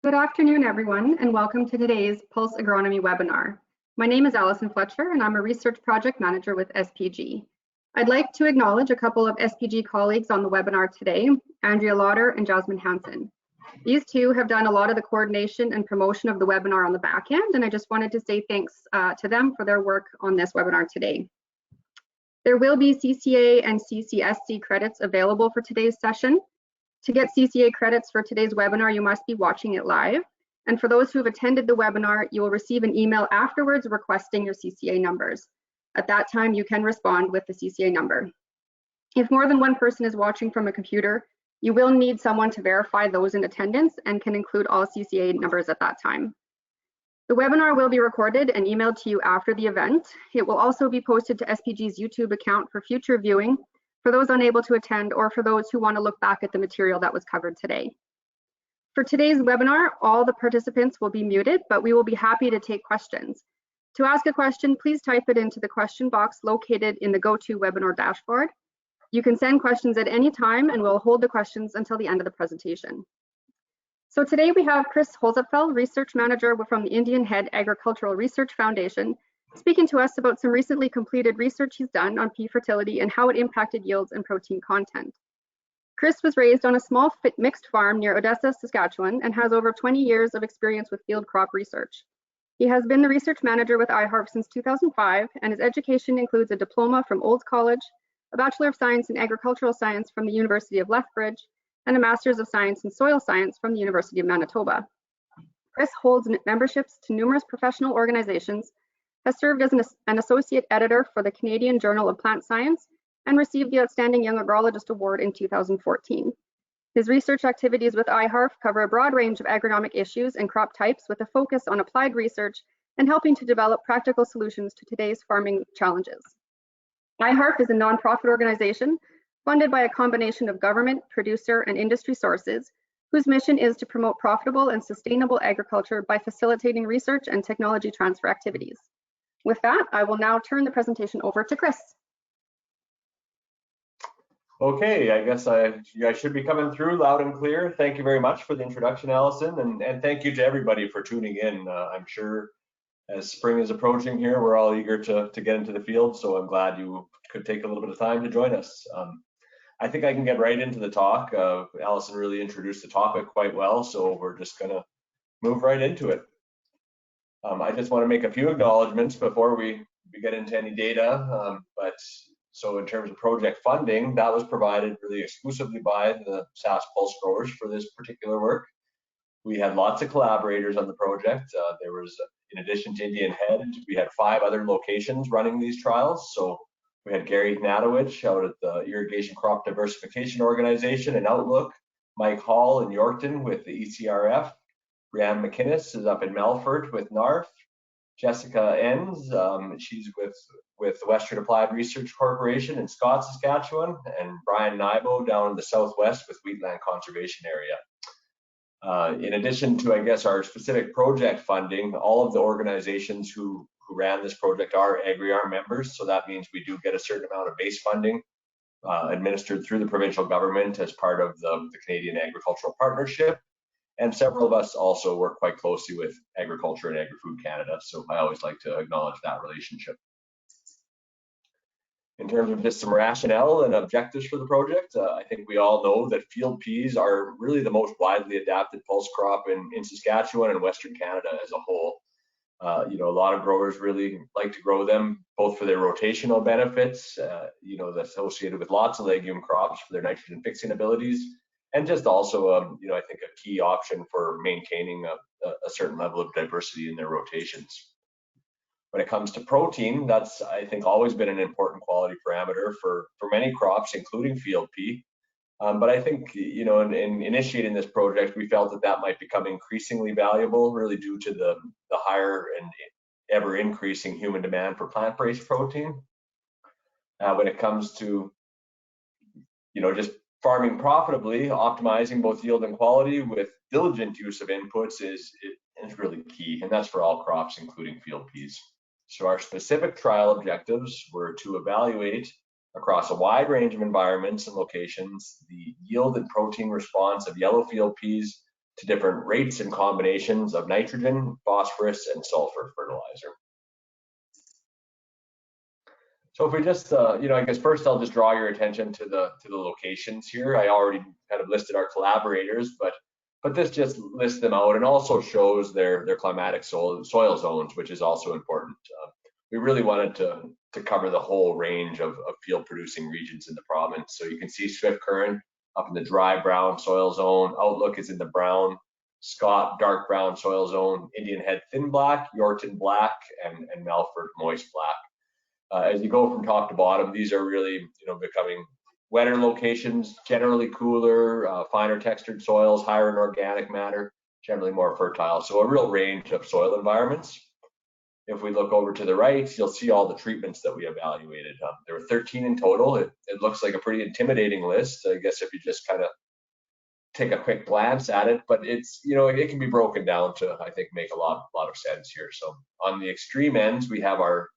Good afternoon, everyone, and welcome to today's Pulse Agronomy webinar. My name is Allison Fletcher, and I'm a Research Project Manager with SPG. I'd like to acknowledge a couple of SPG colleagues on the webinar today, Andrea Lauder and Jasmine Hansen. These two have done a lot of the coordination and promotion of the webinar on the back end, and I just wanted to say thanks to them for their work on this webinar today. There will be CCA and CCSC credits available for today's session. To get CCA credits for today's webinar, you must be watching it live. And for those who have attended the webinar, you will receive an email afterwards requesting your CCA numbers. At that time, you can respond with the CCA number. If more than one person is watching from a computer, you will need someone to verify those in attendance and can include all CCA numbers at that time. The webinar will be recorded and emailed to you after the event. It will also be posted to SPG's YouTube account for future viewing for those unable to attend or for those who want to look back at the material that was covered today. For today's webinar, all the participants will be muted, but we will be happy to take questions. To ask a question, please type it into the question box located in the GoToWebinar dashboard. You can send questions at any time and we'll hold the questions until the end of the presentation. So today we have Chris Holzapfel, Research Manager from the Indian Head Agricultural Research Foundation, speaking to us about some recently completed research he's done on pea fertility and how it impacted yields and protein content. Chris was raised on a small mixed farm near Odessa, Saskatchewan, and has over 20 years of experience with field crop research. He has been the research manager with iHarp since 2005, and his education includes a diploma from Olds College, a Bachelor of Science in Agricultural Science from the University of Lethbridge, and a Master's of Science in Soil Science from the University of Manitoba. Chris holds memberships to numerous professional organizations, has served as an associate editor for the Canadian Journal of Plant Science, and received the Outstanding Young Agrologist Award in 2014. His research activities with iHarp cover a broad range of agronomic issues and crop types with a focus on applied research and helping to develop practical solutions to today's farming challenges. iHarp is a nonprofit organization funded by a combination of government, producer, and industry sources, whose mission is to promote profitable and sustainable agriculture by facilitating research and technology transfer activities. With that, I will now turn the presentation over to Chris. Okay, I guess I should be coming through loud and clear. Thank you very much for the introduction, Allison, and thank you to everybody for tuning in. I'm sure as spring is approaching here, we're all eager to get into the field, so I'm glad you could take a little bit of time to join us. I think I can get right into the talk. Allison really introduced the topic quite well, so we're just gonna move right into it. I just want to make a few acknowledgements before we get into any data. So in terms of project funding, that was provided really exclusively by the SAS Pulse growers for this particular work. We had lots of collaborators on the project. There was, in addition to Indian Head, we had 5 other locations running these trials. So we had Gary Ignatowicz out at the Irrigation Crop Diversification Organization in Outlook, Mike Hall in Yorkton with the ECRF, Brianne McInnes is up in Melfort with NARF, Jessica Enns, she's with the Western Applied Research Corporation in Scott, Saskatchewan, and Brian Nybo down in the Southwest with Wheatland Conservation Area. In addition to, I guess, our specific project funding, all of the organizations who ran this project are Agri-ARM members, so that means we do get a certain amount of base funding administered through the provincial government as part of the Canadian Agricultural Partnership. And several of us also work quite closely with Agriculture and Agri-Food Canada, so I always like to acknowledge that relationship. In terms of just some rationale and objectives for the project, I think we all know that field peas are really the most widely adapted pulse crop in Saskatchewan and Western Canada as a whole. You know, a lot of growers really like to grow them both for their rotational benefits, you know, that's associated with lots of legume crops for their nitrogen fixing abilities, and just also, you know, I think a key option for maintaining a certain level of diversity in their rotations. When it comes to protein, that's, I think, always been an important quality parameter for many crops, including field pea. But I think, you know, in initiating this project, we felt that might become increasingly valuable, really due to the higher and ever increasing human demand for plant-based protein. When it comes to, you know, just farming profitably, optimizing both yield and quality with diligent use of inputs is really key, and that's for all crops, including field peas. So our specific trial objectives were to evaluate across a wide range of environments and locations the yield and protein response of yellow field peas to different rates and combinations of nitrogen, phosphorus, and sulfur fertilizer. So if we just, I guess first I'll just draw your attention to the locations here. I already kind of listed our collaborators, but this just lists them out and also shows their climatic soil zones, which is also important. We really wanted to cover the whole range of field producing regions in the province. So you can see Swift Current up in the dry brown soil zone. Outlook is in the brown. Scott dark brown soil zone. Indian Head thin black, Yorkton black, and Melfort moist black. As you go from top to bottom, these are really, becoming wetter locations, generally cooler, finer textured soils, higher in organic matter, generally more fertile. So a real range of soil environments. If we look over to the right, you'll see all the treatments that we evaluated. There were 13 in total. It looks like a pretty intimidating list, I guess, if you just kind of take a quick glance at it, but it's, it can be broken down to, I think, make a lot of sense here. So on the extreme ends, we have our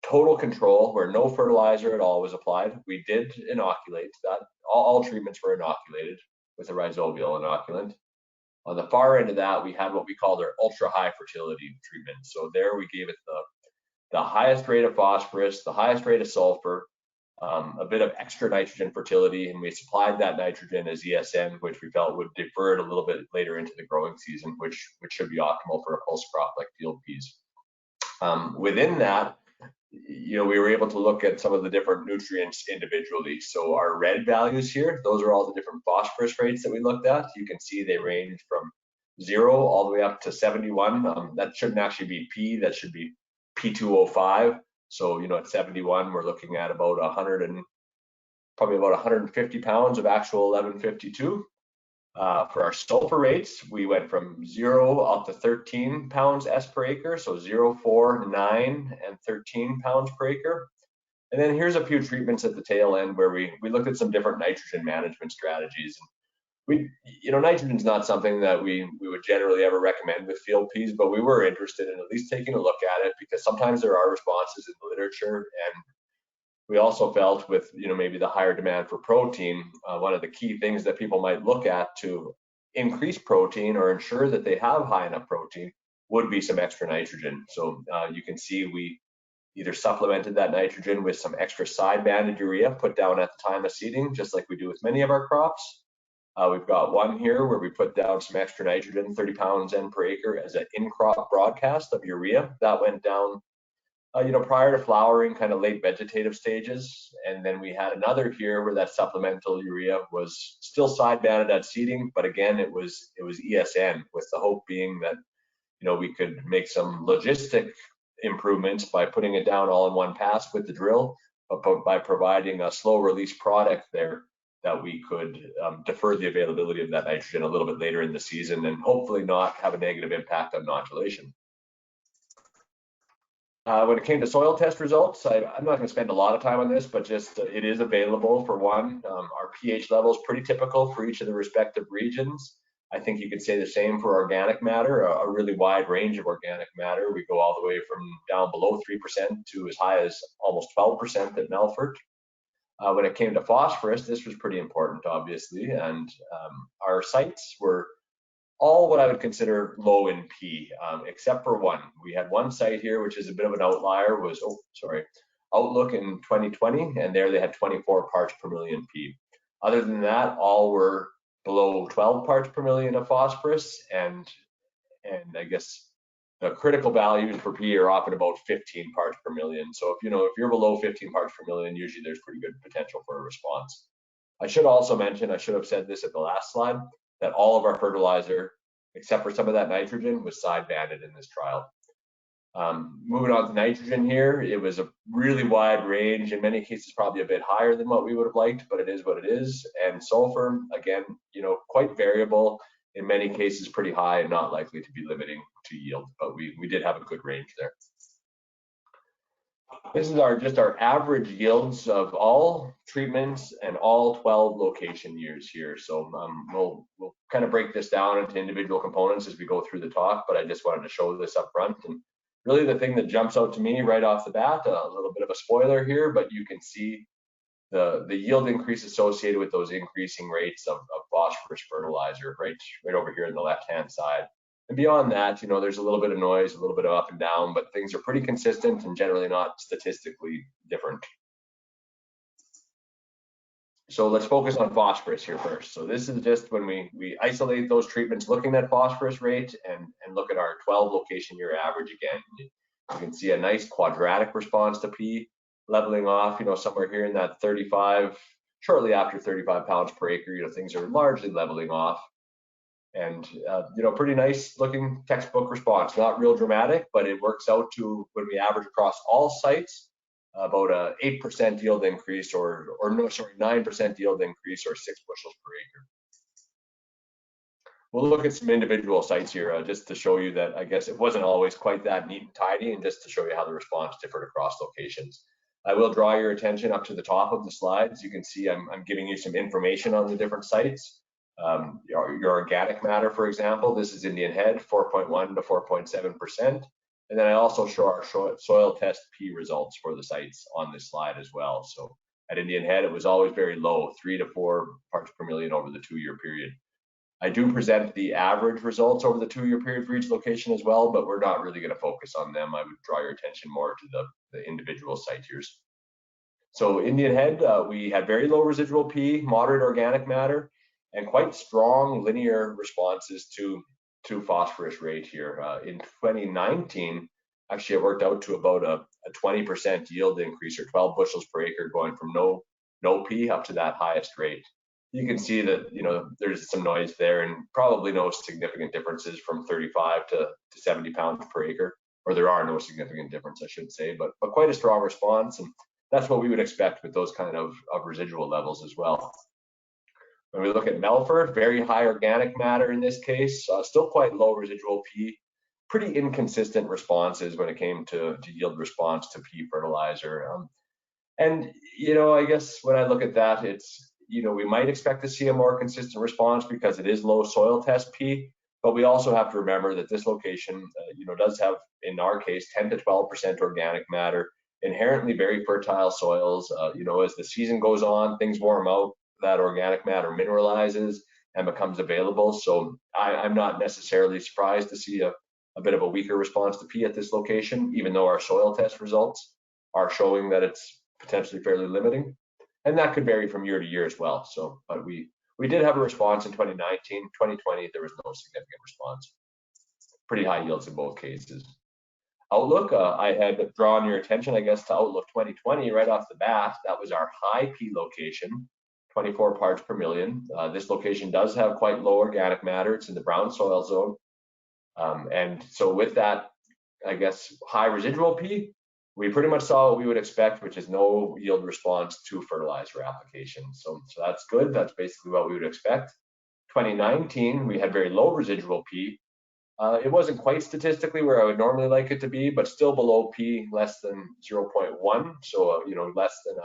total control where no fertilizer at all was applied. We did inoculate that. All treatments were inoculated with a rhizobial inoculant. On the far end of that, we had what we called our ultra high fertility treatment. So there we gave it the highest rate of phosphorus, the highest rate of sulfur, a bit of extra nitrogen fertility, and we supplied that nitrogen as ESN, which we felt would defer it a little bit later into the growing season, which should be optimal for a pulse crop like field peas. Within that, we were able to look at some of the different nutrients individually. So our red values here, those are all the different phosphorus rates that we looked at. You can see they range from 0 all the way up to 71. That shouldn't actually be P, that should be P2O5. So, at 71, we're looking at about probably about 150 pounds of actual 1152. For our sulfur rates, we went from 0 up to 13 pounds S per acre, so 0, 4, 9, and 13 pounds per acre. And then here's a few treatments at the tail end where we looked at some different nitrogen management strategies. Nitrogen is not something that we would generally ever recommend with field peas, but we were interested in at least taking a look at it because sometimes there are responses in the literature, and we also felt with maybe the higher demand for protein, one of the key things that people might look at to increase protein or ensure that they have high enough protein would be some extra nitrogen. So you can see we either supplemented that nitrogen with some extra side banded urea put down at the time of seeding, just like we do with many of our crops. We've got one here where we put down some extra nitrogen, 30 pounds N per acre, as an in-crop broadcast of urea. That went down prior to flowering, kind of late vegetative stages. And then we had another here where that supplemental urea was still side banded at seeding, but again, it was ESN, with the hope being that, we could make some logistic improvements by putting it down all in one pass with the drill, but by providing a slow release product there that we could defer the availability of that nitrogen a little bit later in the season and hopefully not have a negative impact on nodulation. When it came to soil test results, I'm not going to spend a lot of time on this, but just it is available for one. Our pH level is pretty typical for each of the respective regions. I think you could say the same for organic matter, a really wide range of organic matter. We go all the way from down below 3% to as high as almost 12% at Melfort. When it came to phosphorus, this was pretty important, obviously, and our sites were all what I would consider low in P, except for one. We had one site here, which is a bit of an outlier, was, Outlook in 2020, and there they had 24 parts per million P. Other than that, all were below 12 parts per million of phosphorus, and I guess the critical values for P are often about 15 parts per million. So if you're below 15 parts per million, usually there's pretty good potential for a response. I should also mention, I should have said this at the last slide, that all of our fertilizer, except for some of that nitrogen, was side banded in this trial. Moving on to nitrogen here, it was a really wide range, in many cases probably a bit higher than what we would have liked, but it is what it is. And sulfur, again, quite variable, in many cases pretty high and not likely to be limiting to yield, but we did have a good range there. This is just our average yields of all treatments and all 12 location years here. So we'll kind of break this down into individual components as we go through the talk, but I just wanted to show this up front. And really the thing that jumps out to me right off the bat, a little bit of a spoiler here, but you can see the yield increase associated with those increasing rates of phosphorus fertilizer right over here in the left-hand side. And beyond that, there's a little bit of noise, a little bit of up and down, but things are pretty consistent and generally not statistically different. So let's focus on phosphorus here first. So this is just when we isolate those treatments looking at phosphorus rate and look at our 12 location year average again. You can see a nice quadratic response to P, leveling off, somewhere here in that 35, shortly after 35 pounds per acre, things are largely leveling off. And, pretty nice looking textbook response, not real dramatic, but it works out to, when we average across all sites, about a 8% yield increase 9% yield increase or 6 bushels per acre. We'll look at some individual sites here just to show you that I guess it wasn't always quite that neat and tidy, and just to show you how the response differed across locations. I will draw your attention up to the top of the slides. You can see I'm giving you some information on the different sites. Your organic matter, for example, this is Indian Head, 4.1 to 4.7%. And then I also show our soil test P results for the sites on this slide as well. So at Indian Head, it was always very low, 3 to 4 parts per million over the 2-year period. I do present the average results over the 2-year period for each location as well, but we're not really going to focus on them. I would draw your attention more to the individual site here. So Indian Head, we had very low residual P, moderate organic matter, and quite strong linear responses to phosphorus rate here. In 2019, actually it worked out to about a 20% yield increase or 12 bushels per acre, going from no P up to that highest rate. You can see that there's some noise there and probably no significant differences from 35 to 70 pounds per acre, or there are no significant difference, I should say, but quite a strong response, and that's what we would expect with those kind of residual levels as well. When we look at Melford, very high organic matter in this case, still quite low residual P, pretty inconsistent responses when it came to yield response to P fertilizer. And, I guess when I look at that, it's, we might expect to see a more consistent response because it is low soil test P, but we also have to remember that this location, does have, in our case, 10 to 12% organic matter, inherently very fertile soils. As the season goes on, things warm out, that organic matter mineralizes and becomes available. So I'm not necessarily surprised to see a bit of a weaker response to P at this location, even though our soil test results are showing that it's potentially fairly limiting. And that could vary from year to year as well. So, but we did have a response in 2019. 2020, there was no significant response. Pretty high yields in both cases. Outlook, I had drawn your attention, I guess, to Outlook 2020 right off the bat. That was our high P location, 24 parts per million. This location does have quite low organic matter. It's in the brown soil zone. And so with that, I guess, high residual P, we pretty much saw what we would expect, which is no yield response to fertilizer application. So that's good. That's basically what we would expect. 2019, we had very low residual P. It wasn't quite statistically where I would normally like it to be, but still below P, less than 0.1. So, less than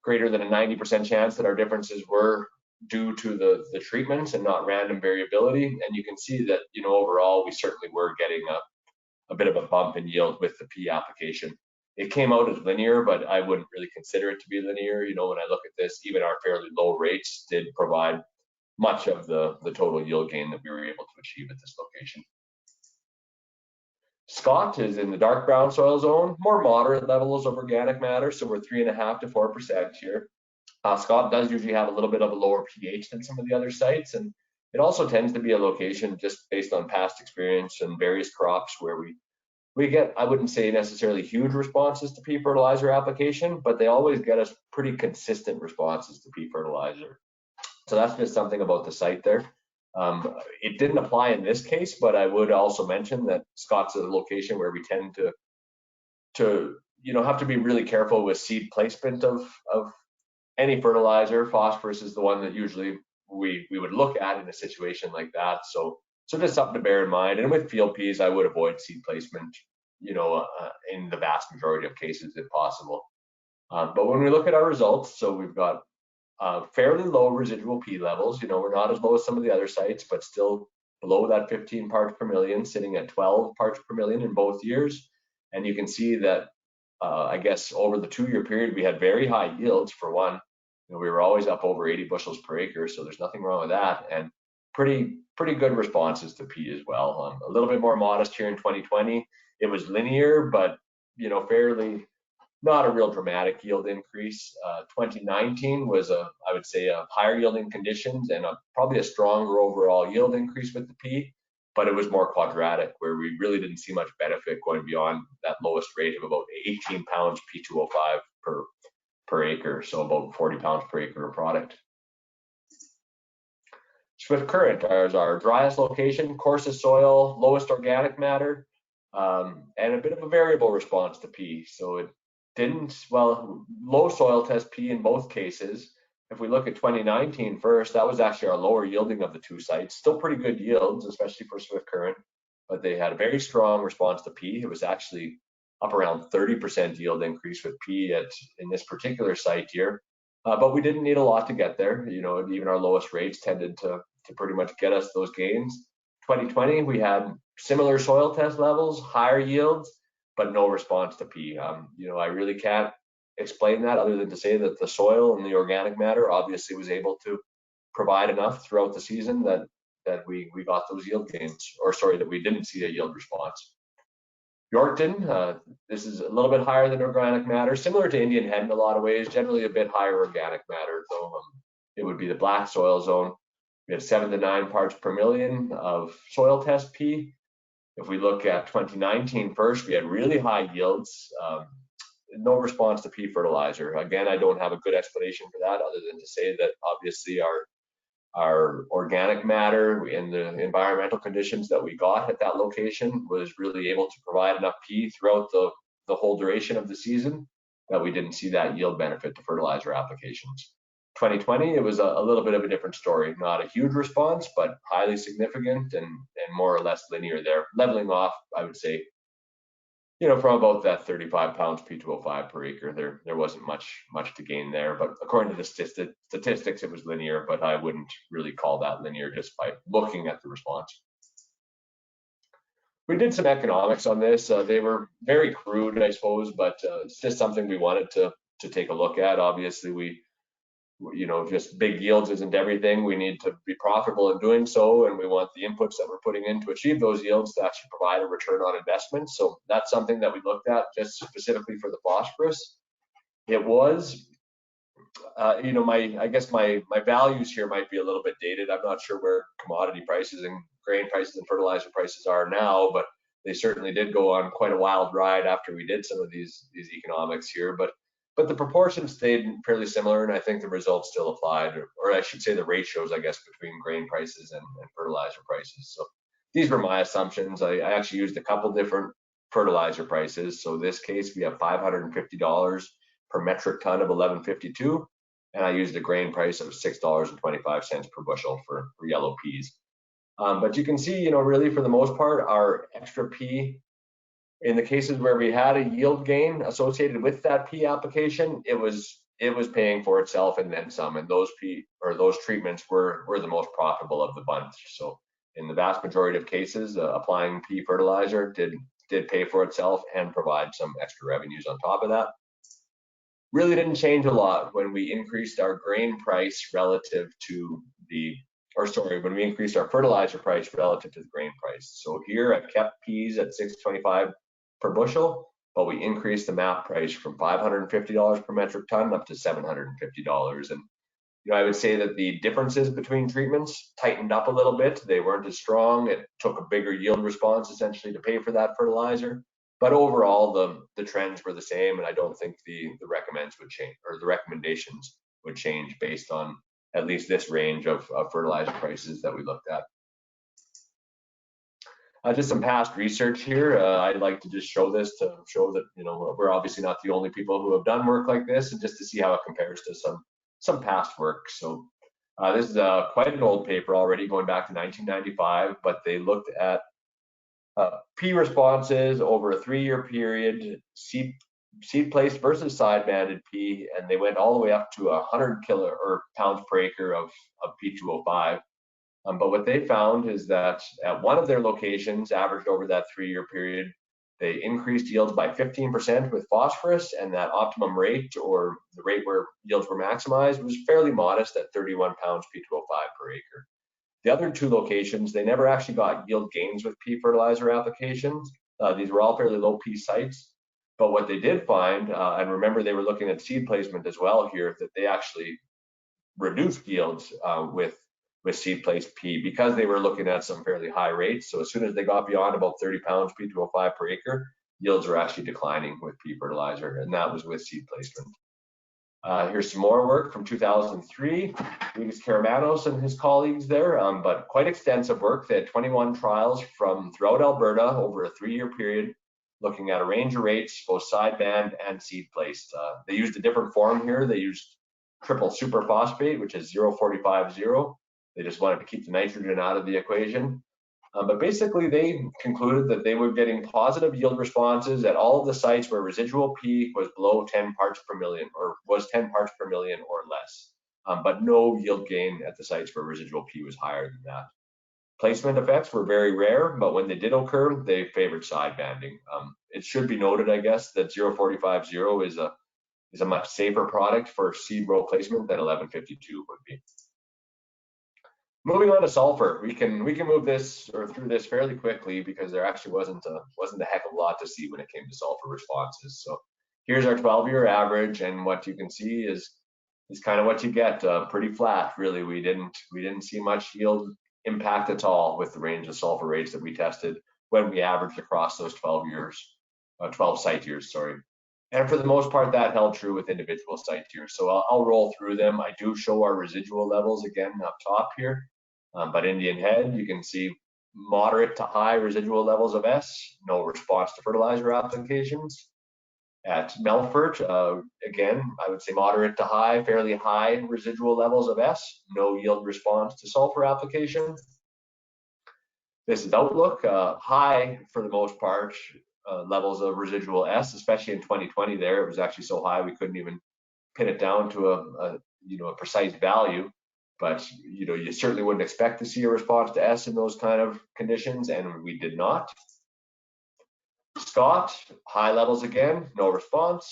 greater than a 90% chance that our differences were due to the treatments and not random variability. And you can see that, overall, we certainly were getting a bit of a bump in yield with the P application. It came out as linear, but I wouldn't really consider it to be linear. When I look at this, even our fairly low rates did provide much of the total yield gain that we were able to achieve at this location. Scott is in the dark brown soil zone, more moderate levels of organic matter, so we're 3.5 to 4% here. Scott does usually have a little bit of a lower pH than some of the other sites, and it also tends to be a location just based on past experience and various crops where we get, I wouldn't say necessarily huge responses to P fertilizer application, but they always get us pretty consistent responses to P fertilizer. So that's just something about the site there. It didn't apply in this case, but I would also mention that Scott's a location where we tend to have to be really careful with seed placement of any fertilizer. Phosphorus is the one that usually we would look at in a situation like that. So just something to bear in mind. And with field peas, I would avoid seed placement, in the vast majority of cases if possible. But when we look at our results, so we've got fairly low residual P levels. We're not as low as some of the other sites, but still below that 15 parts per million, sitting at 12 parts per million in both years. And you can see that, I guess, over the 2-year period, we had very high yields for one. we were always up over 80 bushels per acre, so there's nothing wrong with that. And pretty good responses to P as well. A little bit more modest here in 2020. It was linear, but fairly not a real dramatic yield increase. 2019 was I would say a higher yielding conditions and probably a stronger overall yield increase with the P, but it was more quadratic, where we really didn't see much benefit going beyond that lowest rate of about 18 pounds P2O5 per acre, so about 40 pounds per acre of product. Swift Current is our driest location, coarsest soil, lowest organic matter, and a bit of a variable response to P. So it didn't, low soil test P in both cases. If we look at 2019 first, that was actually our lower yielding of the two sites. Still pretty good yields, especially for Swift Current, but they had a very strong response to P. It was actually up around 30% yield increase with P in this particular site here. But we didn't need a lot to get there. Even our lowest rates tended to pretty much get us those gains. 2020, we had similar soil test levels, higher yields, but no response to P. I really can't explain that other than to say that the soil and the organic matter obviously was able to provide enough throughout the season that we got those yield gains, or sorry, that we didn't see a yield response. Yorkton, this is a little bit higher than organic matter, similar to Indian Head in a lot of ways, generally a bit higher organic matter, though it would be the black soil zone. We had 7 to 9 parts per million of soil test P. If we look at 2019 first, we had really high yields, no response to P fertilizer. Again, I don't have a good explanation for that other than to say that obviously our organic matter in the environmental conditions that we got at that location was really able to provide enough P throughout the whole duration of the season that we didn't see that yield benefit to fertilizer applications. 2020, it was a little bit of a different story. Not a huge response, but highly significant and more or less linear there, leveling off, I would say, from about that 35 pounds P2O5 per acre. There wasn't much to gain there, but according to the statistics, it was linear, but I wouldn't really call that linear just by looking at the response. We did some economics on this. They were very crude, I suppose, but it's just something we wanted to take a look at. Obviously, just big yields isn't everything. We need to be profitable in doing so, and we want the inputs that we're putting in to achieve those yields to actually provide a return on investment. So that's something that we looked at just specifically for the phosphorus. It was, I guess my values here might be a little bit dated. I'm not sure where commodity prices and grain prices and fertilizer prices are now, but they certainly did go on quite a wild ride after we did some of these economics here. But the proportions stayed fairly similar, and I think the results still applied, or I should say the ratios, I guess, between grain prices and fertilizer prices. So these were my assumptions. I actually used a couple different fertilizer prices. So in this case, we have $550 per metric ton of 1152, and I used a grain price of $6.25 per bushel for yellow peas. But you can see, really for the most part, our extra P, in the cases where we had a yield gain associated with that P application, it was paying for itself and then some. And those treatments were the most profitable of the bunch. So in the vast majority of cases, applying P fertilizer did pay for itself and provide some extra revenues on top of that. Really didn't change a lot when we increased our grain price relative to when we increased our fertilizer price relative to the grain price. So here I kept peas at $6.25 per bushel, but we increased the MAP price from $550 per metric ton up to $750. And I would say that the differences between treatments tightened up a little bit. They weren't as strong. It took a bigger yield response essentially to pay for that fertilizer. But overall, the trends were the same, and I don't think the recommends would change, or the recommendations would change based on at least this range of fertilizer prices that we looked at. Just some past research here. I'd like to just show this to show that we're obviously not the only people who have done work like this, and just to see how it compares to some past work. So this is quite an old paper already, going back to 1995, but they looked at P responses over a 3-year period, seed placed versus side banded P, and they went all the way up to 100 pounds per acre of P2O5. But what they found is that at one of their locations, averaged over that 3-year period, They increased yields by 15% with phosphorus, and that optimum rate, or the rate where yields were maximized, was fairly modest at 31 pounds P2O5 per acre. The other two locations, they never actually got yield gains with pea fertilizer applications. These were all fairly low P sites. But what they did find, and remember they were looking at seed placement as well here, that they actually reduced yields with seed placed pea because they were looking at some fairly high rates. So as soon as they got beyond about 30 pounds P2O5 per acre, yields were actually declining with pea fertilizer, and that was with seed placement. Here's some more work from 2003. Luis Karamanos and his colleagues there, but quite extensive work. They had 21 trials from throughout Alberta over a 3-year period, looking at a range of rates, both sideband and seed placed. They used a different form here. They used triple superphosphate, which is 0.450. They just wanted to keep the nitrogen out of the equation. But basically, they concluded that they were getting positive yield responses at all of the sites where residual P was below 10 parts per million, or was 10 parts per million or less, but no yield gain at the sites where residual P was higher than that. Placement effects were very rare, but when they did occur, they favored side banding. It should be noted, I guess, that 0.450 is a much safer product for seed row placement than 1152 would be. Moving on to sulfur, we can move this or through this fairly quickly because there actually wasn't a heck of a lot to see when it came to sulfur responses. So here's our 12-year average, and what you can see is kind of what you get, pretty flat really. We didn't see much yield impact at all with the range of sulfur rates that we tested when we averaged across those 12 site years, sorry. And for the most part, that held true with individual site years. So I'll roll through them. I do show our residual levels again up top here. But Indian Head, you can see moderate to high residual levels of S, no response to fertilizer applications. At Melfort, again, I would say moderate to high, fairly high residual levels of S, no yield response to sulfur application. This is Outlook, high for the most part, levels of residual S, especially in 2020 there. It was actually so high we couldn't even pin it down to a precise value. But you certainly wouldn't expect to see a response to S in those kind of conditions, and we did not. Scott, high levels again, no response.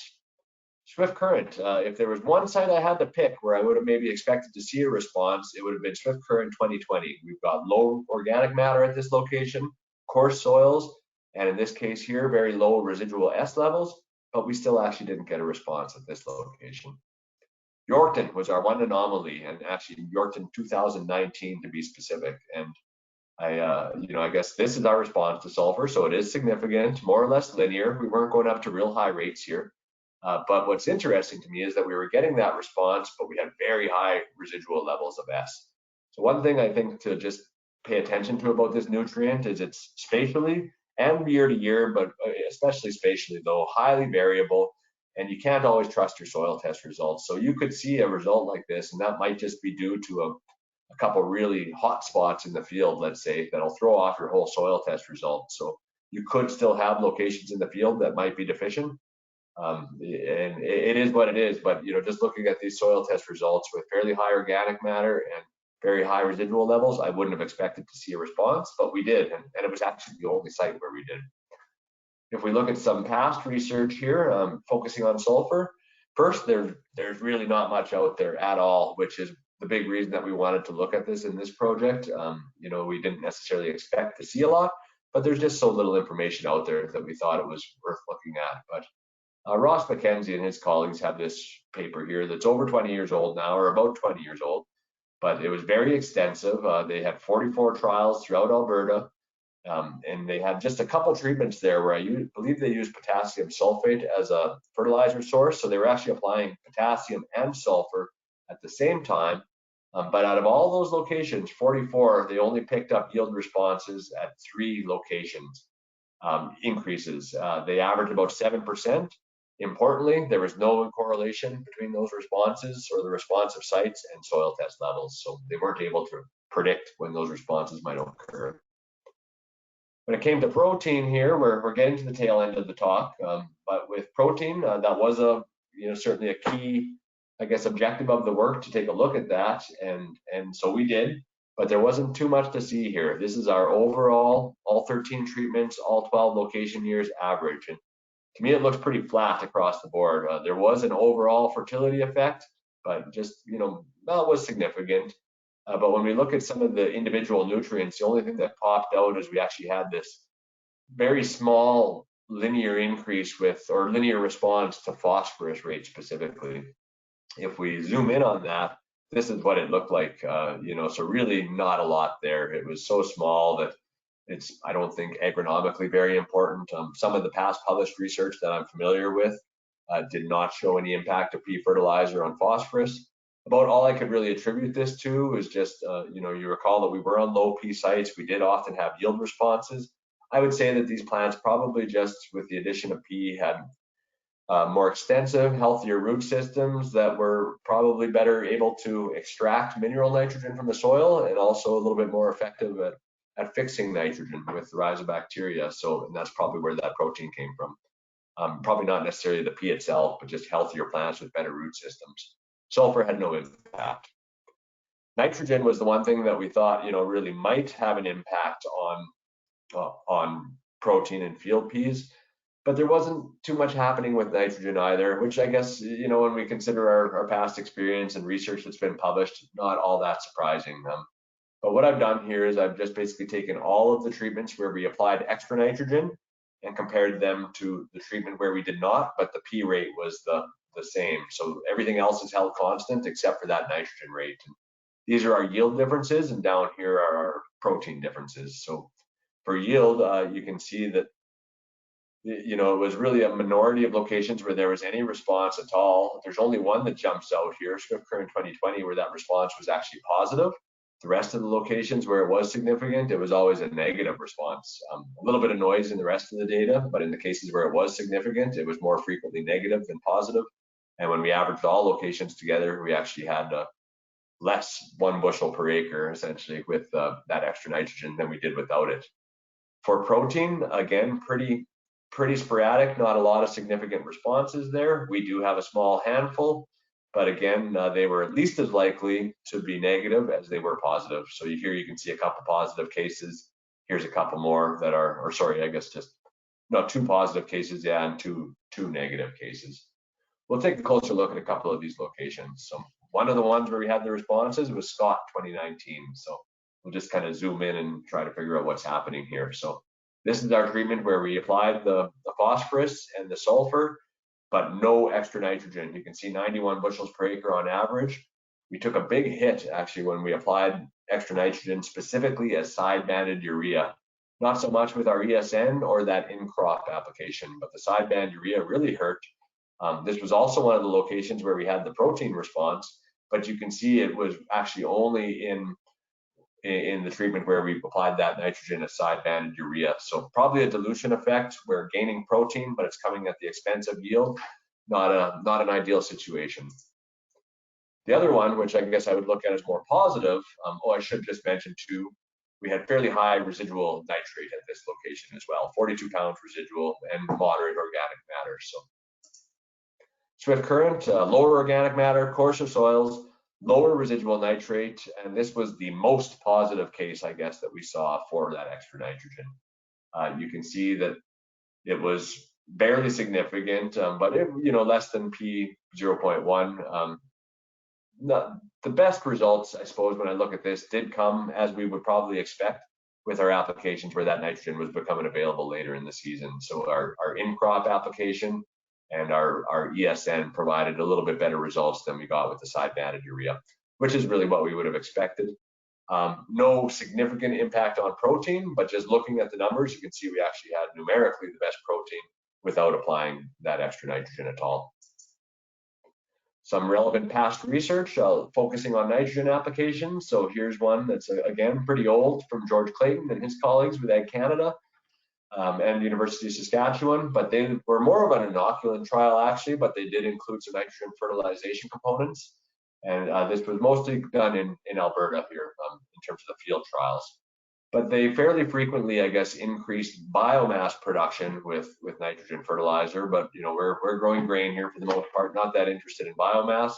Swift Current, if there was one site I had to pick where I would have maybe expected to see a response, it would have been Swift Current 2020. We've got low organic matter at this location, coarse soils, and in this case here, very low residual S levels, but we still actually didn't get a response at this location. Yorkton was our one anomaly, and actually Yorkton 2019 to be specific. And I guess this is our response to sulfur, so it is significant, more or less linear. We weren't going up to real high rates here. But what's interesting to me is that we were getting that response, but we had very high residual levels of S. So one thing I think to just pay attention to about this nutrient is it's spatially and year to year, but especially spatially though, highly variable. And you can't always trust your soil test results. So you could see a result like this, and that might just be due to a couple really hot spots in the field, let's say, that'll throw off your whole soil test result. So you could still have locations in the field that might be deficient. And it is what it is, but just looking at these soil test results with fairly high organic matter and very high residual levels, I wouldn't have expected to see a response, but we did, and it was actually the only site where we did. If we look at some past research here, focusing on sulfur, first, there's really not much out there at all, which is the big reason that we wanted to look at this in this project. We didn't necessarily expect to see a lot, but there's just so little information out there that we thought it was worth looking at. But Ross McKenzie and his colleagues have this paper here that's over 20 years old now, or about 20 years old, but it was very extensive. They had 44 trials throughout Alberta. And they had just a couple treatments there where I believe they used potassium sulfate as a fertilizer source. So they were actually applying potassium and sulfur at the same time. But out of all those locations, 44, they only picked up yield responses at 3 locations increases. They averaged about 7%. Importantly, there was no correlation between those responses or the responsive sites and soil test levels. So they weren't able to predict when those responses might occur. When it came to protein here, we're getting to the tail end of the talk, but with protein, that was certainly a key, I guess, objective of the work to take a look at that, and so we did. but there wasn't too much to see here. This is our overall, all 13 treatments, all 12 location years average. And to me, it looks pretty flat across the board. There was an overall fertility effect, but just, well, it was significant. But when we look at some of the individual nutrients, the only thing that popped out is we actually had this very small linear increase or linear response to phosphorus rate specifically. If we zoom in on that, this is what it looked like, so really not a lot there. It was so small that it's, I don't think, agronomically very important. Some of the past published research that I'm familiar with did not show any impact of pea fertilizer on phosphorus. About all I could really attribute this to is just, you recall that we were on low pea sites. We did often have yield responses. I would say that these plants probably just with the addition of pea had more extensive, healthier root systems that were probably better able to extract mineral nitrogen from the soil, and also a little bit more effective at fixing nitrogen with rhizobacteria. So, and that's probably where that protein came from. Probably not necessarily the pea itself, but just healthier plants with better root systems. Sulfur had no impact. Nitrogen was the one thing that we thought, really might have an impact on protein in field peas, but there wasn't too much happening with nitrogen either, which I guess, when we consider our past experience and research that's been published, not all that surprising. But what I've done here is I've just basically taken all of the treatments where we applied extra nitrogen and compared them to the treatment where we did not, but the P rate was the same. So everything else is held constant except for that nitrogen rate. And these are our yield differences, and down here are our protein differences. So for yield, you can see that it was really a minority of locations where there was any response at all. There's only one that jumps out here, Swift Current 2020, where that response was actually positive. The rest of the locations where it was significant, it was always a negative response. A little bit of noise in the rest of the data, but in the cases where it was significant, it was more frequently negative than positive. And when we averaged all locations together, we actually had less 1 bushel per acre, essentially, with that extra nitrogen than we did without it. For protein, again, pretty sporadic, not a lot of significant responses there. We do have a small handful, but again, they were at least as likely to be negative as they were positive. So here you can see a couple positive cases. Here's a couple more that are, or sorry, I guess just, no, 2 positive cases, yeah, and two negative cases. We'll take a closer look at a couple of these locations. So one of the ones where we had the responses was Scott 2019. So we'll just kind of zoom in and try to figure out what's happening here. So this is our treatment where we applied the phosphorus and the sulfur, but no extra nitrogen. You can see 91 bushels per acre on average. We took a big hit actually when we applied extra nitrogen, specifically as side-banded urea. Not so much with our ESN or that in-crop application, but the side-band urea really hurt. This was also one of the locations where we had the protein response, but you can see it was actually only in the treatment where we applied that nitrogen as side-banded urea. So probably a dilution effect. We're gaining protein, but it's coming at the expense of yield. Not an ideal situation. The other one, which I guess I would look at as more positive, I should just mention too, we had fairly high residual nitrate at this location as well, 42 pounds residual and moderate organic matter. So Swift Current, lower organic matter, coarser soils, lower residual nitrate, and this was the most positive case, I guess, that we saw for that extra nitrogen. You can see that it was barely significant, but it, less than P 0.1. The best results, I suppose, when I look at this, did come as we would probably expect with our applications where that nitrogen was becoming available later in the season. So our in-crop application and our ESN provided a little bit better results than we got with the side-banded urea, which is really what we would have expected. No significant impact on protein, but just looking at the numbers, you can see we actually had numerically the best protein without applying that extra nitrogen at all. Some relevant past research focusing on nitrogen applications. So here's one that's, again, pretty old from George Clayton and his colleagues with Ag Canada and University of Saskatchewan, but they were more of an inoculant trial actually, but they did include some nitrogen fertilization components. And this was mostly done in Alberta here in terms of the field trials. But they fairly frequently, I guess, increased biomass production with nitrogen fertilizer. But we're growing grain here for the most part, not that interested in biomass.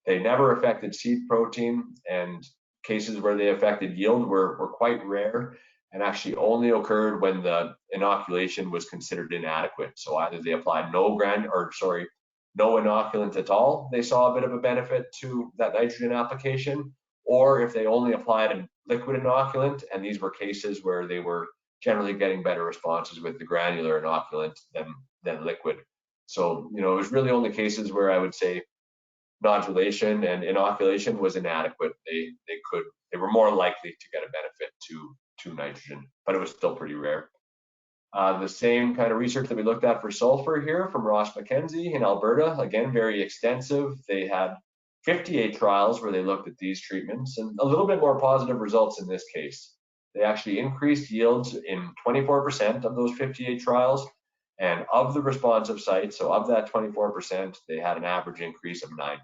They never affected seed protein, and cases where they affected yield were quite rare and actually only occurred when the inoculation was considered inadequate. So either they applied no inoculant at all, they saw a bit of a benefit to that nitrogen application, or if they only applied a liquid inoculant, and these were cases where they were generally getting better responses with the granular inoculant than liquid. So, it was really only cases where I would say nodulation and inoculation was inadequate. They were more likely to get a benefit to nitrogen, but it was still pretty rare. The same kind of research that we looked at for sulfur here from Ross Mackenzie in Alberta, again, very extensive. They had 58 trials where they looked at these treatments and a little bit more positive results in this case. They actually increased yields in 24% of those 58 trials. And of the responsive sites, so of that 24%, they had an average increase of 9%.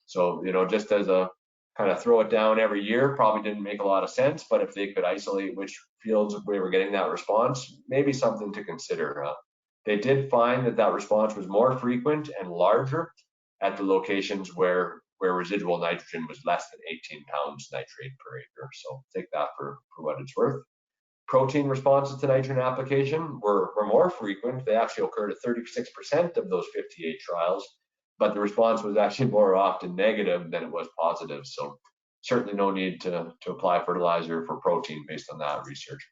So, just as a kind of throw it down every year, probably didn't make a lot of sense, but if they could isolate which fields we were getting that response, maybe something to consider. They did find that response was more frequent and larger at the locations where residual nitrogen was less than 18 pounds nitrate per acre. So take that for what it's worth. Protein responses to nitrogen application were more frequent. They actually occurred at 36% of those 58 trials, but the response was actually more often negative than it was positive. So certainly no need to apply fertilizer for protein based on that research.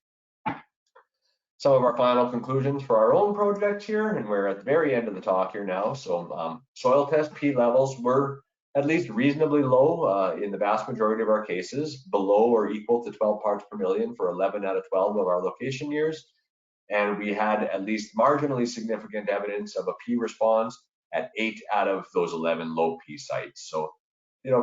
Some of our final conclusions for our own project here, and we're at the very end of the talk here now. So soil test P levels were at least reasonably low in the vast majority of our cases, below or equal to 12 parts per million for 11 out of 12 of our location years. And we had at least marginally significant evidence of a P response at 8 out of those 11 low P sites. So,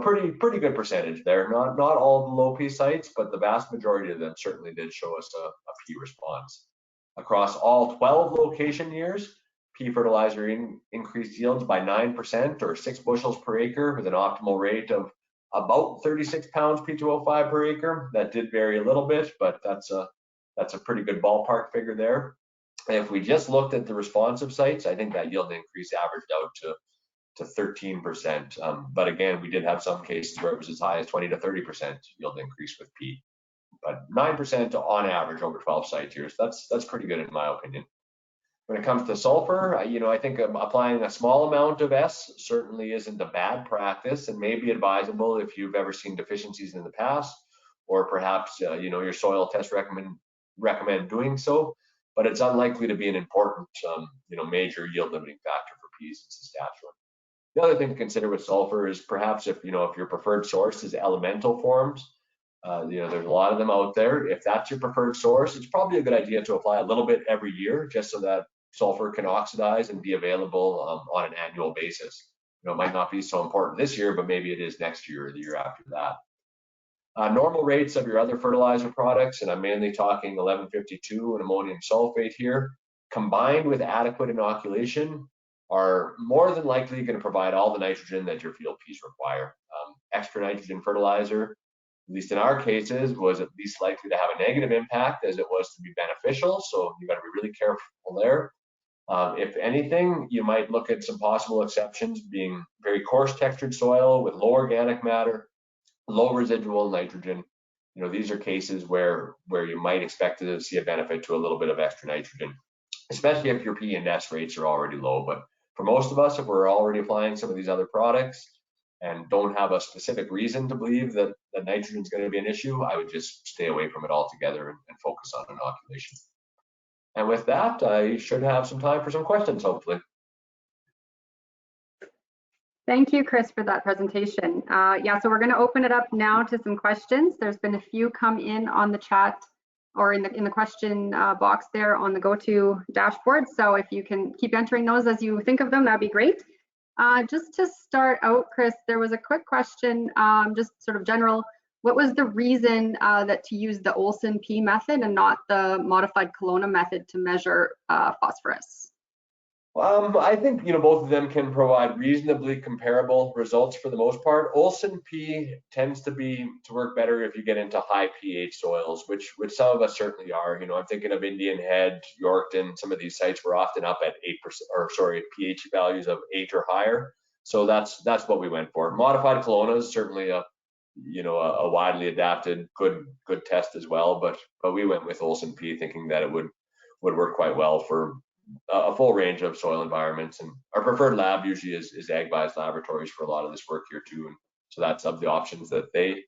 pretty good percentage there. Not all the low P sites, but the vast majority of them certainly did show us a P response. Across all 12 location years, P fertilizer increased yields by 9% or 6 bushels per acre with an optimal rate of about 36 pounds P2O5 per acre. That did vary a little bit, but that's a pretty good ballpark figure there. If we just looked at the responsive sites, I think that yield increase averaged out to 13%. But again, we did have some cases where it was as high as 20 to 30% yield increase with P. But 9% on average over 12 site years, that's pretty good in my opinion. When it comes to sulfur, I think applying a small amount of S certainly isn't a bad practice and may be advisable if you've ever seen deficiencies in the past, or perhaps your soil test recommend doing so. But it's unlikely to be an important major yield limiting factor for peas in Saskatchewan. The other thing to consider with sulfur is perhaps if your preferred source is elemental forms. There's a lot of them out there. If that's your preferred source, it's probably a good idea to apply a little bit every year, just so that sulfur can oxidize and be available on an annual basis. It might not be so important this year, but maybe it is next year or the year after that. Normal rates of your other fertilizer products, and I'm mainly talking 1152 and ammonium sulfate here, combined with adequate inoculation, are more than likely going to provide all the nitrogen that your field peas require. Extra nitrogen fertilizer, at least in our cases, was at least likely to have a negative impact as it was to be beneficial. So you got to be really careful there. If anything, you might look at some possible exceptions, being very coarse textured soil with low organic matter, low residual nitrogen. These are cases where you might expect to see a benefit to a little bit of extra nitrogen, especially if your P and S rates are already low. But for most of us, if we're already applying some of these other products and don't have a specific reason to believe that nitrogen is going to be an issue, I would just stay away from it altogether and focus on inoculation. And with that, I should have some time for some questions, hopefully. Thank you, Chris, for that presentation. So we're going to open it up now to some questions. There's been a few come in on the chat or in the question box there on the GoTo dashboard. So if you can keep entering those as you think of them, that'd be great. Just to start out, Chris, there was a quick question, just sort of general. What was the reason that to use the Olsen P method and not the modified Kelowna method to measure phosphorus? I think both of them can provide reasonably comparable results for the most part. Olsen P tends to work better if you get into high pH soils, which some of us certainly are. I'm thinking of Indian Head, Yorkton. Some of these sites were often up at 8% pH values of 8 or higher. So that's what we went for. Modified Kelowna is certainly a a widely adapted good test as well. But we went with Olsen P, thinking that it would work quite well for a full range of soil environments. And our preferred lab usually is Ag-Bi's laboratories for a lot of this work here too. And so that's of the options that they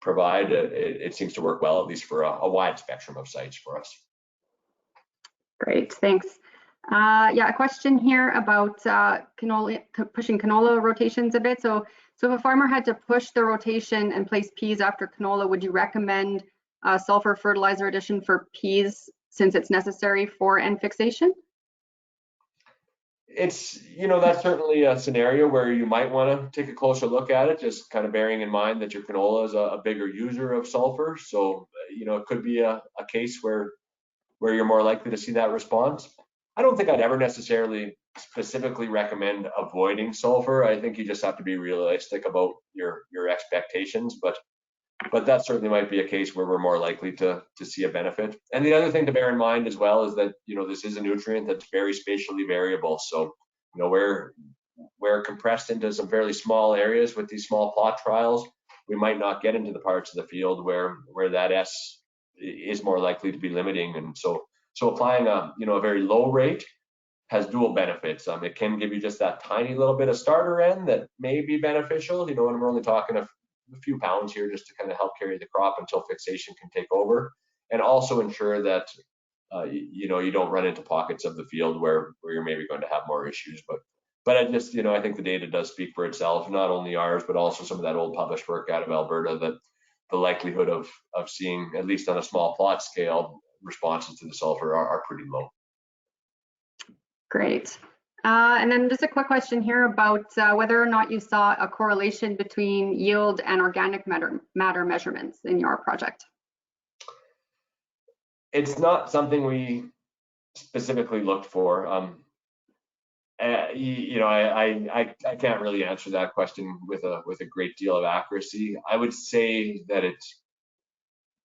provide. It seems to work well, at least for a wide spectrum of sites for us. Great, thanks. Yeah, a question here about pushing canola rotations a bit. So if a farmer had to push the rotation and place peas after canola, would you recommend sulfur fertilizer addition for peas since it's necessary for N fixation? It's, that's certainly a scenario where you might want to take a closer look at it, just kind of bearing in mind that your canola is a bigger user of sulfur. So, it could be a case where you're more likely to see that response. I don't think I'd ever necessarily specifically recommend avoiding sulfur. I think you just have to be realistic about your expectations, but that certainly might be a case where we're more likely to see a benefit. And the other thing to bear in mind as well is that, this is a nutrient that's very spatially variable. So, we're compressed into some fairly small areas with these small plot trials. We might not get into the parts of the field where that S is more likely to be limiting. And so applying a very low rate has dual benefits. It can give you just that tiny little bit of starter N that may be beneficial, and we're only talking a few pounds here just to kind of help carry the crop until fixation can take over, and also ensure that you don't run into pockets of the field where you're maybe going to have more issues. But I just, I think the data does speak for itself, not only ours, but also some of that old published work out of Alberta, that the likelihood of seeing, at least on a small plot scale, responses to the sulfur are pretty low. Great. And then just a quick question here about whether or not you saw a correlation between yield and organic matter measurements in your project. It's not something we specifically looked for. I can't really answer that question with a great deal of accuracy. I would say that it's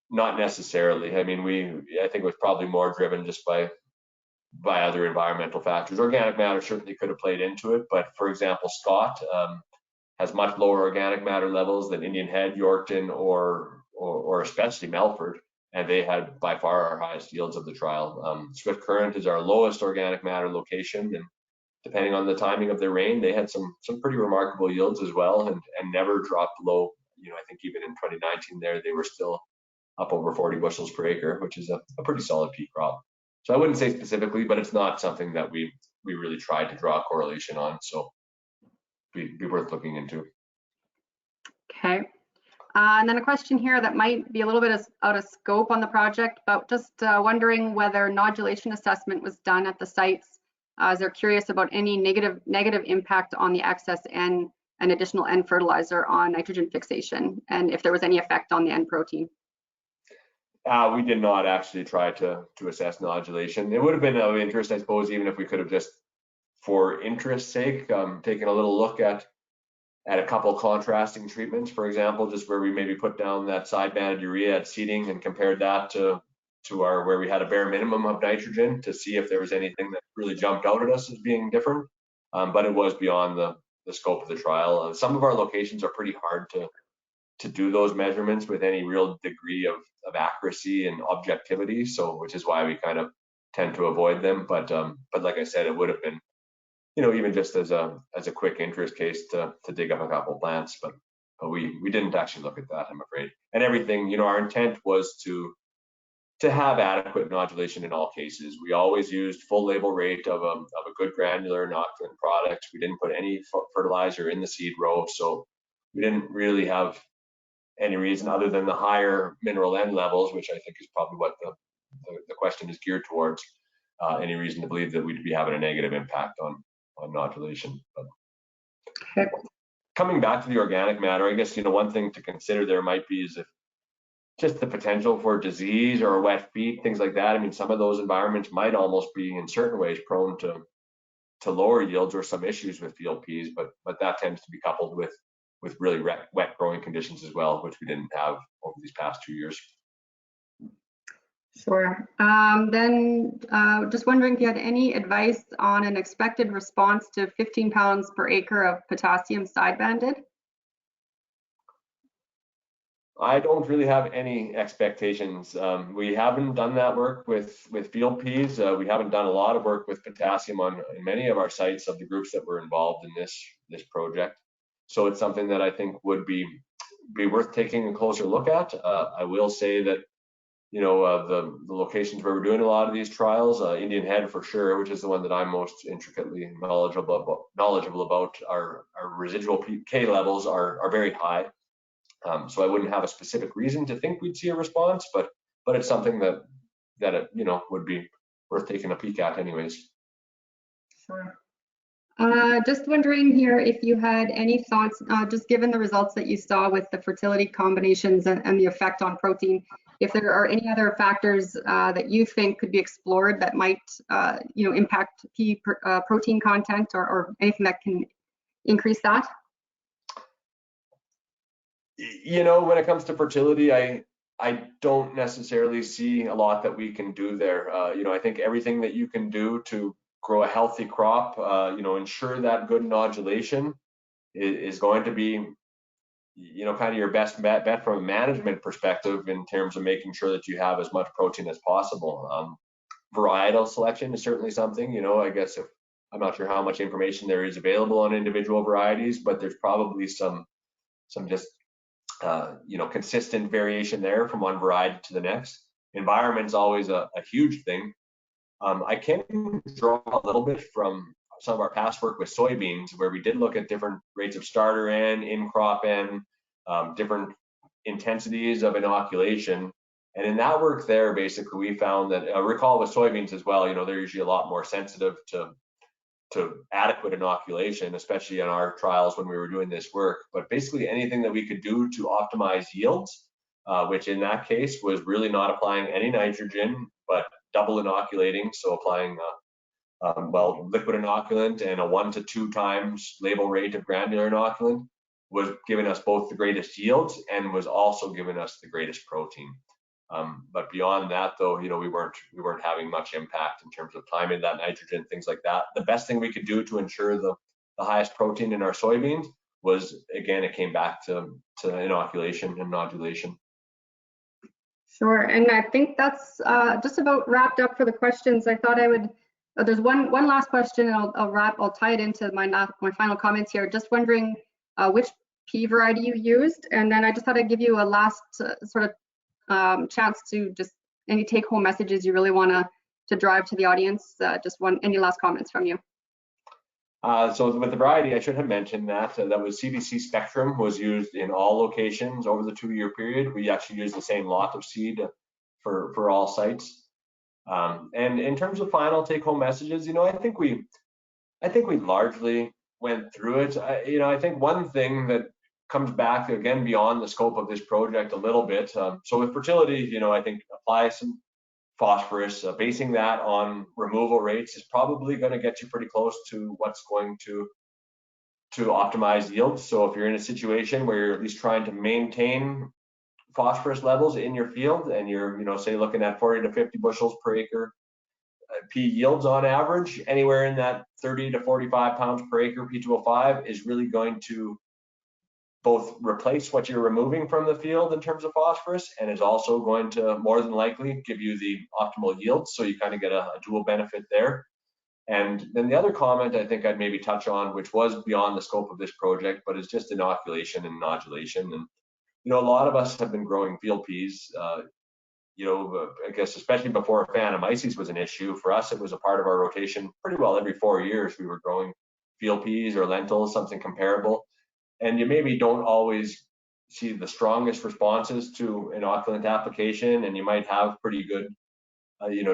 not necessarily. I mean, I think it was probably more driven just by other environmental factors. Organic matter certainly could have played into it, but for example, Scott has much lower organic matter levels than Indian Head, Yorkton, or especially Melford, and they had by far our highest yields of the trial. Swift Current is our lowest organic matter location, and depending on the timing of their rain, they had some pretty remarkable yields as well, and never dropped below. I think even in 2019 there, they were still up over 40 bushels per acre, which is a pretty solid pea crop. So I wouldn't say specifically, but it's not something that we really tried to draw a correlation on. So be worth looking into. Okay. And then a question here that might be a little bit out of scope on the project, but just wondering whether nodulation assessment was done at the sites, as they're curious about any negative impact on the excess N and additional N fertilizer on nitrogen fixation, and if there was any effect on the N protein. We did not actually try to assess nodulation. It would have been of interest, I suppose, even if we could have just, for interest's sake, taken a little look at a couple contrasting treatments, for example, just where we maybe put down that side banded urea at seeding and compared that to our where we had a bare minimum of nitrogen to see if there was anything that really jumped out at us as being different. But it was beyond the scope of the trial. Some of our locations are pretty hard to do those measurements with any real degree of accuracy and objectivity, so which is why we kind of tend to avoid them. But like I said, it would have been, even just as a quick interest case to dig up a couple plants, but we didn't actually look at that, I'm afraid. And everything, our intent was to have adequate nodulation in all cases. We always used full label rate of a good granular inoculant product. We didn't put any fertilizer in the seed row, so we didn't really have any reason other than the higher mineral N levels, which I think is probably what the question is geared towards, any reason to believe that we'd be having a negative impact on nodulation. But okay. Coming back to the organic matter, I guess, one thing to consider there might be is if just the potential for disease or wet feet, things like that. I mean, some of those environments might almost be in certain ways prone to lower yields or some issues with field peas, but that tends to be coupled with really wet growing conditions as well, which we didn't have over these past 2 years. Sure. Then just wondering if you had any advice on an expected response to 15 pounds per acre of potassium side banded? I don't really have any expectations. We haven't done that work with field peas. We haven't done a lot of work with potassium on in many of our sites of the groups that were involved in this project. So it's something that I think would be worth taking a closer look at. I will say that the locations where we're doing a lot of these trials, Indian Head for sure, which is the one that I'm most intricately knowledgeable about. Our residual K levels are very high. So I wouldn't have a specific reason to think we'd see a response, but it's something that it, would be worth taking a peek at anyways. Sure. Just wondering here if you had any thoughts, just given the results that you saw with the fertility combinations and the effect on protein, if there are any other factors that you think could be explored that might, impact pea protein content or anything that can increase that? When it comes to fertility, I don't necessarily see a lot that we can do there. I think everything that you can do to grow a healthy crop, ensure that good nodulation is going to be, kind of your best bet from a management perspective in terms of making sure that you have as much protein as possible. Varietal selection is certainly something, I guess I'm not sure how much information there is available on individual varieties, but there's probably some just consistent variation there from one variety to the next. Environment's always a huge thing. I can draw a little bit from some of our past work with soybeans, where we did look at different rates of starter N, in crop N, different intensities of inoculation. And in that work there, basically, we found that, recall with soybeans as well, they're usually a lot more sensitive to adequate inoculation, especially in our trials when we were doing this work. But basically anything that we could do to optimize yields, which in that case was really not applying any nitrogen, but double inoculating, so applying liquid inoculant and a 1 to 2 times label rate of granular inoculant, was giving us both the greatest yields and was also giving us the greatest protein. But beyond that, though, we weren't having much impact in terms of timing that nitrogen, things like that. The best thing we could do to ensure the highest protein in our soybeans was, again, it came back to inoculation and nodulation. Sure, and I think that's just about wrapped up for the questions. I thought I would. There's one last question, and I'll tie it into my final comments here. Just wondering which pea variety you used, and then I just thought I'd give you a last sort of chance to just any take-home messages you really want to drive to the audience. Any last comments from you? So with the variety, I should have mentioned that was CDC Spectrum, was used in all locations over the 2-year period. We actually used the same lot of seed for all sites. And in terms of final take-home messages, I think we largely went through it. I think one thing that comes back again beyond the scope of this project a little bit. So with fertility, I think apply some phosphorus. Basing that on removal rates is probably going to get you pretty close to what's going to optimize yields. So if you're in a situation where you're at least trying to maintain phosphorus levels in your field, and you're, say, looking at 40 to 50 bushels per acre pea yields on average, anywhere in that 30 to 45 pounds per acre P2O5 is really going to both replace what you're removing from the field in terms of phosphorus, and is also going to more than likely give you the optimal yields. So you kind of get a dual benefit there. And then the other comment I think I'd maybe touch on, which was beyond the scope of this project, but is just inoculation and nodulation. And a lot of us have been growing field peas. I guess especially before Phantomyces was an issue for us, it was a part of our rotation pretty well every 4 years. We were growing field peas or lentils, something comparable. And you maybe don't always see the strongest responses to inoculant application, and you might have pretty good,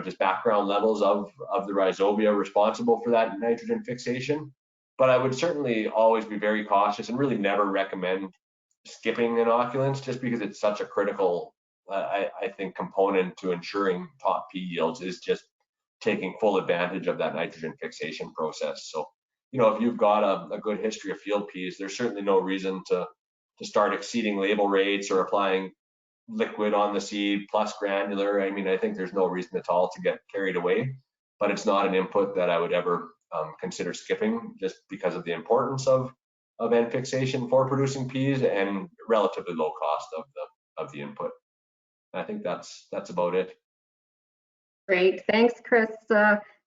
just background levels of the rhizobia responsible for that nitrogen fixation. But I would certainly always be very cautious and really never recommend skipping inoculants, just because it's such a critical, I think, component to ensuring top pea yields is just taking full advantage of that nitrogen fixation process. So if you've got a good history of field peas, there's certainly no reason to start exceeding label rates or applying liquid on the seed plus granular. I mean, I think there's no reason at all to get carried away, but it's not an input that I would ever consider skipping, just because of the importance of N fixation for producing peas and relatively low cost of the input. And I think that's about it. Great, thanks, Chris.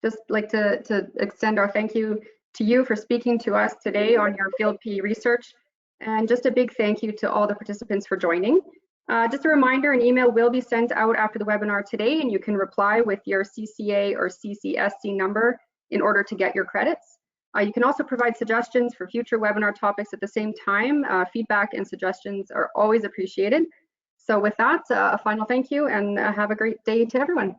Just like to extend our thank you to you for speaking to us today on your Field Pea research. And just a big thank you to all the participants for joining. Just a reminder, an email will be sent out after the webinar today, and you can reply with your CCA or CCSC number in order to get your credits. You can also provide suggestions for future webinar topics at the same time. Feedback and suggestions are always appreciated. So with that, a final thank you, and have a great day to everyone.